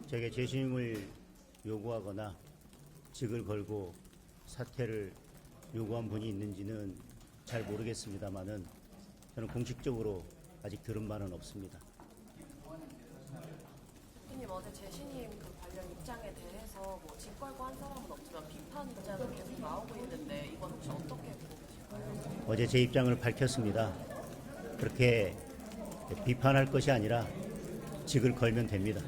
제게 재심을 요구하거나 직을 걸고 사퇴를 요구한 분이 있는지는 잘 모르겠습니다만은 저는 공식적으로 아직 들은 바는 없습니다. 대표님 어제 재신임 그 관련 입장에 대해서 뭐 직걸고 한 사람은 없지만 비판 입장은 계속 나오고 있는데 이건 혹시 어떻게 보고 계실까요? 어제 제 입장을 밝혔습니다. 그렇게 비판할 것이 아니라 직을 걸면 됩니다.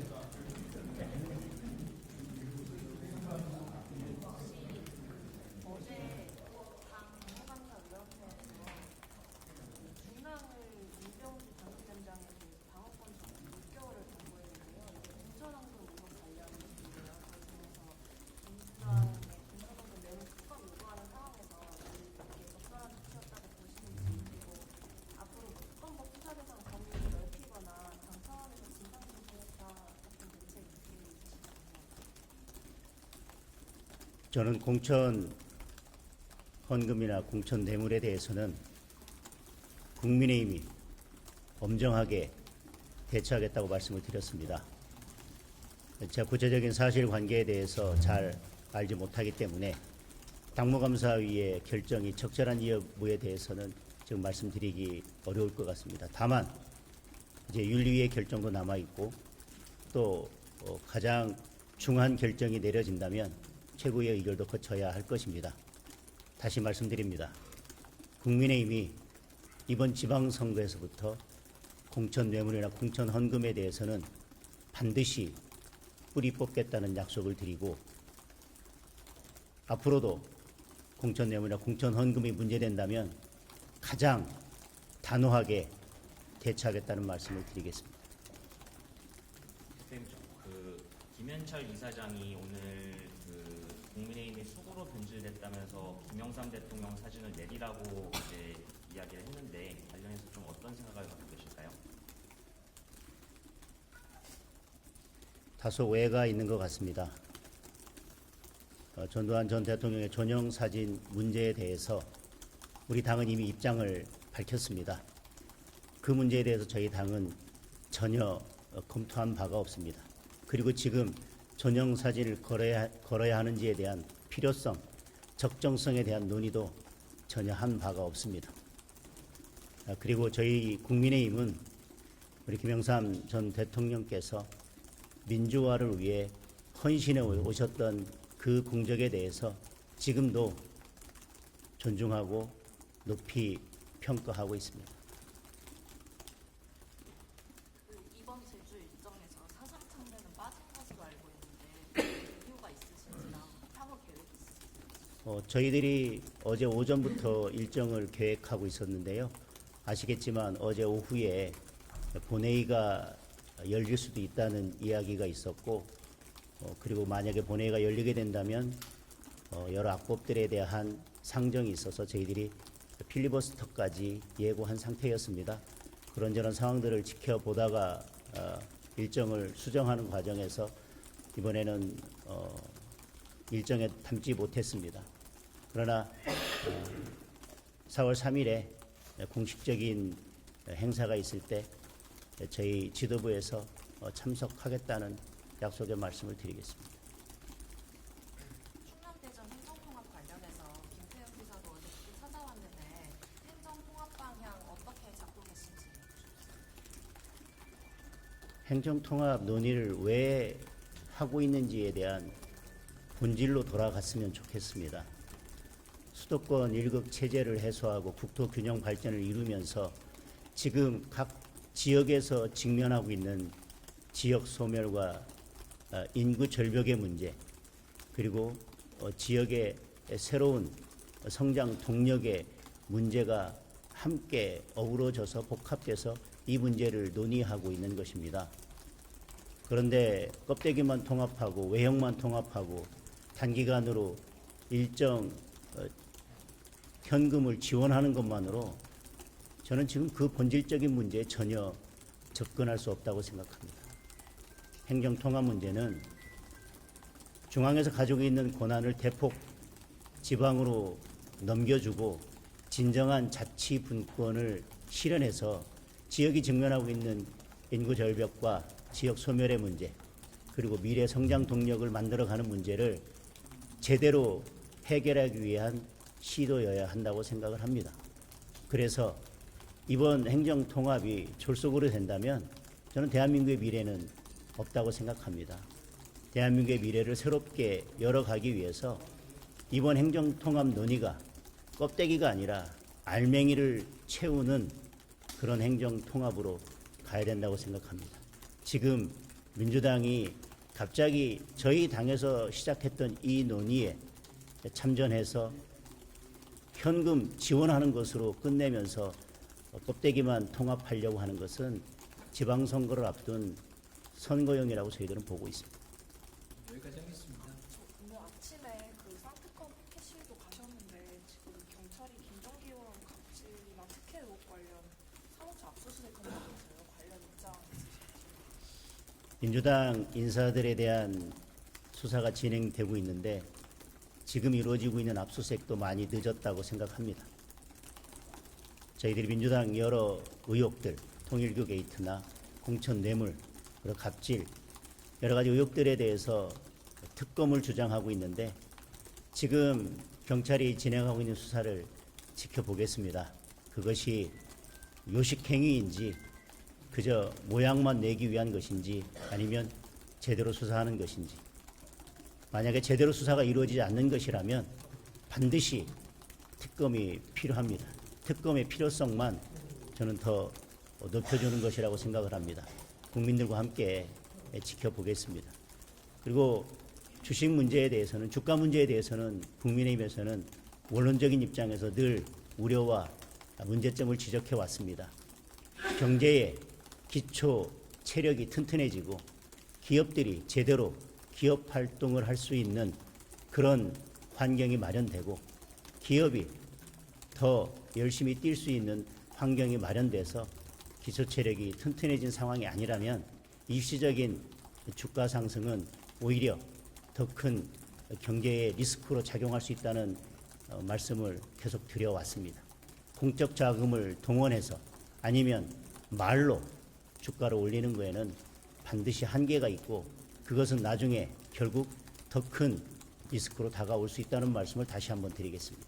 어제 당 해방사위원회에서 중랑을 이병수 당협위원장에게 방어권 6개월을 당부했는데요. 공천원금 의혹 관련인데요. 저희 중에서 민주당의 공천원금 내용 특검 요구하는 상황에서 이게 적절한 조치였다고 보시는지, 그리고 앞으로 뭐 특검법 수사 대상 범위를 넓히거나 당 차원에서 진상조사했다 같은 대책이 있으신가요? 저는 공천 헌금이나 공천 뇌물에 대해서는 국민의힘이 엄정하게 대처하겠다고 말씀을 드렸습니다. 제가 구체적인 사실관계에 대해서 잘 알지 못하기 때문에 당무감사위의 결정이 적절한 여부에 대해서는 지금 말씀드리기 어려울 것 같습니다. 다만 이제 윤리위의 결정도 남아있고 또 가장 중한 결정이 내려진다면 최고의 의결도 거쳐야 할 것입니다. 다시 말씀드립니다. 국민의힘이 이번 지방선거에서부터 공천 뇌물이나 공천 헌금에 대해서는 반드시 뿌리 뽑겠다는 약속을 드리고, 앞으로도 공천 뇌물이나 공천 헌금이 문제된다면 가장 단호하게 대처하겠다는 말씀을 드리겠습니다. 대표님, 김현철 이사장이 오늘 국민의힘이 수구로 변질됐다면서 김영삼 대통령 사진을 내리라고 이제 이야기를 했는데 관련해서 좀 어떤 생각을 갖고 계실까요? 다소 오해가 있는 것 같습니다. 전두환 전 대통령의 전용 사진 문제에 대해서 우리 당은 이미 입장을 밝혔습니다. 그 문제에 대해서 저희 당은 전혀 검토한 바가 없습니다. 그리고 지금 전용 사진을 걸어야 하는지에 대한 필요성, 적정성에 대한 논의도 전혀 한 바가 없습니다. 그리고 저희 국민의힘은 우리 김영삼 전 대통령께서 민주화를 위해 헌신해 오셨던 그 공적에 대해서 지금도 존중하고 높이 평가하고 있습니다. 이번 제주 일정에서 사상 참배는 빠진 것으로 알고 있는데 이유가 있으신지랑 향후 계획이 있으신지? 저희들이 어제 오전부터 일정을 계획하고 있었는데요. 아시겠지만 어제 오후에 본회의가 열릴 수도 있다는 이야기가 있었고, 그리고 만약에 본회의가 열리게 된다면 여러 악법들에 대한 상정이 있어서 저희들이 필리버스터까지 예고한 상태였습니다. 그런저런 상황들을 지켜보다가 일정을 수정하는 과정에서 이번에는 일정에 담지 못했습니다. 그러나 4월 3일에 공식적인 행사가 있을 때 저희 지도부에서 참석하겠다는 약속의 말씀을 드리겠습니다. 충남대전 행정통합 관련해서 김태현 지사도 어제 직접 찾아왔는데 행정통합 방향 어떻게 잡고 계신지 행정통합 논의를 왜 하고 있는지에 대한 본질로 돌아갔으면 좋겠습니다. 수도권 1급 체제를 해소하고 국토 균형 발전을 이루면서 지금 각 지역에서 직면하고 있는 지역 소멸과 인구 절벽의 문제, 그리고 지역의 새로운 성장 동력의 문제가 함께 어우러져서 복합돼서 이 문제를 논의하고 있는 것입니다. 그런데 껍데기만 통합하고 외형만 통합하고 단기간으로 일정 현금을 지원하는 것만으로 저는 지금 그 본질적인 문제에 전혀 접근할 수 없다고 생각합니다. 행정통합 문제는 중앙에서 가지고 있는 권한을 대폭 지방으로 넘겨주고 진정한 자치 분권을 실현해서 지역이 직면하고 있는 인구 절벽과 지역 소멸의 문제, 그리고 미래 성장 동력을 만들어가는 문제를 제대로 해결하기 위한 시도여야 한다고 생각을 합니다. 그래서 이번 행정통합이 졸속으로 된다면 저는 대한민국의 미래는 없다고 생각합니다. 대한민국의 미래를 새롭게 열어가기 위해서 이번 행정통합 논의가 껍데기가 아니라 알맹이를 채우는 그런 행정통합으로 가야 된다고 생각합니다. 지금 민주당이 갑자기 저희 당에서 시작했던 이 논의에 참전해서 현금 지원하는 것으로 끝내면서 껍데기만 통합하려고 하는 것은 지방선거를 앞둔 선거용이라고 저희들은 보고 있습니다. 여기까지 하겠습니다. 오늘 아침에 그 쌍특검 피켓실도 가셨는데 지금 경찰이 김정기 의원 갑질이나 특혜 의혹 관련 사무처 압수수색하는 거 있어요? 관련 입장 있으신지? 민주당 인사들에 대한 수사가 진행되고 있는데 지금 이루어지고 있는 압수수색도 많이 늦었다고 생각합니다. 저희들이 민주당 여러 의혹들, 통일교 게이트나 공천 뇌물, 그리고 갑질 여러 가지 의혹들에 대해서 특검을 주장하고 있는데 지금 경찰이 진행하고 있는 수사를 지켜보겠습니다. 그것이 요식행위인지 그저 모양만 내기 위한 것인지 아니면 제대로 수사하는 것인지, 만약에 제대로 수사가 이루어지지 않는 것이라면 반드시 특검이 필요합니다. 특검의 필요성만 저는 더 높여주는 것이라고 생각을 합니다. 국민들과 함께 지켜보겠습니다. 그리고 주식 문제에 대해서는, 주가 문제에 대해서는 국민의힘에서는 원론적인 입장에서 늘 우려와 문제점을 지적해 왔습니다. 경제의 기초 체력이 튼튼해지고 기업들이 제대로 기업 활동을 할 수 있는 그런 환경이 마련되고 기업이 더 열심히 뛸 수 있는 환경이 마련돼서 기초 체력이 튼튼해진 상황이 아니라면 일시적인 주가 상승은 오히려 더 큰 경제의 리스크로 작용할 수 있다는 말씀을 계속 드려왔습니다. 공적 자금을 동원해서 아니면 말로 주가를 올리는 거에는 반드시 한계가 있고 그것은 나중에 결국 더 큰 리스크로 다가올 수 있다는 말씀을 다시 한번 드리겠습니다.